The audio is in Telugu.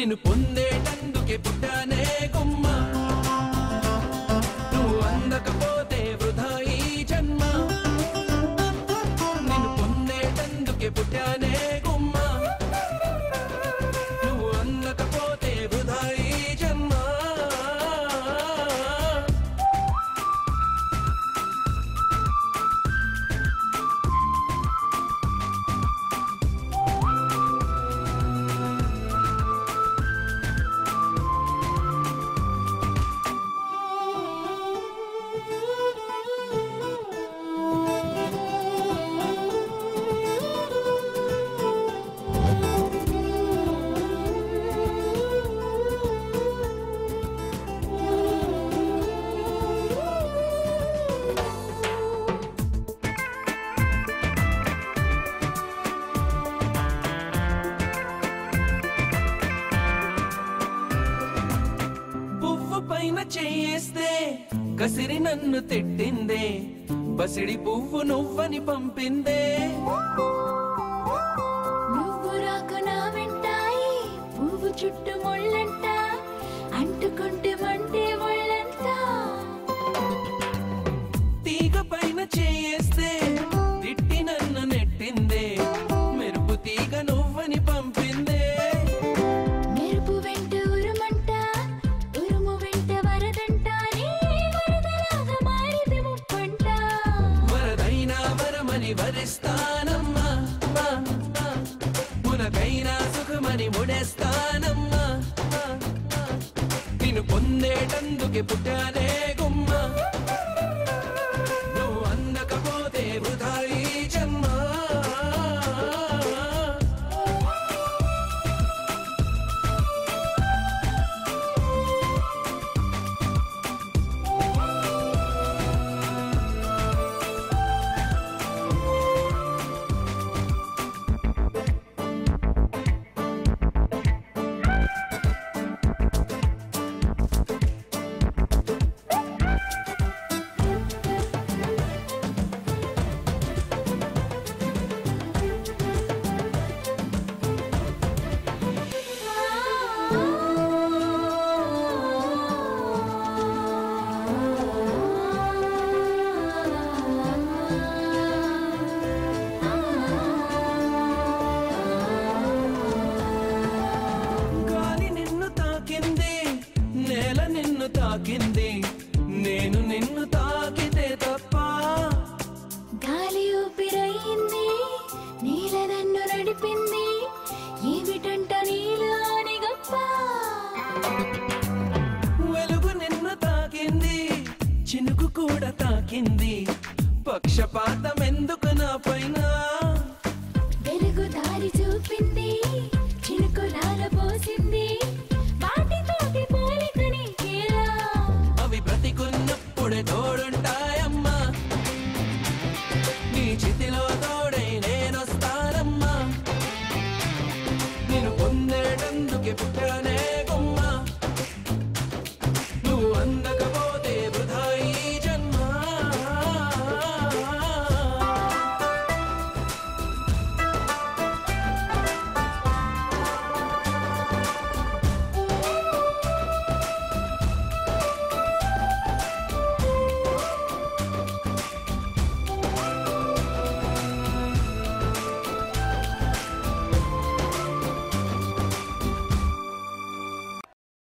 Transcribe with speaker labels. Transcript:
Speaker 1: నిన్ను పొందేటందుకే పుట్టానే గుమ్మ నువ్వు అందకపోతే వృధా ఈ జన్మ నిన్ను పొందేటందుకే పుట్టానే గుమ్మ నువ్వు అందకపోతే వృధా ఈ జన్మ చేస్తే కసిరి నన్ను తిట్టిందే బసిడి పువ్వు నువ్వని పంపిందే
Speaker 2: నువ్వు రాకు నా వెంటాయి పువ్వు చుట్టూ ముళ్ళంట అంటుకుంటే మంటే ముళ్ళంట
Speaker 1: తీగ పైన చేస్తే తిట్టి నన్ను నెట్టిందే మెరుపు తీగ నువ్వని పంపిందే
Speaker 2: మెరుపు వెంట ఉరుమంట ఉరుము వెంట వరదంట నీ వరదలాగా మారిది ముప్పంట
Speaker 1: వరదైనా వరమని వరిస్తానమ్మా మునకైనా సుఖమని ముడేస్తానమ్మా నిన్ను పొందేటందుకే పుట్టానే గుమ్మ నువ్వు అందకపోతే వృధా ఈ జన్మ నేల నిన్ను తాకింది నేను నిన్ను తాకితే తప్ప
Speaker 2: గాలి ఊపిరయింది నీల నన్ను నడిపింది ఏమిటంట నీలాని గొప్ప
Speaker 1: వెలుగు నిన్ను తాకింది చినుకు కూడా తాకింది పక్షపాతం ఎందుకు నా పైన
Speaker 2: వెలుగు దారి చూపింది చినుకు లాలపోసింది
Speaker 1: అవి బ్రతికున్నప్పుడే తోడుంటాయమ్మా నీ చితిలో తోడై నేనొస్తానమ్మా నిన్ను పొందే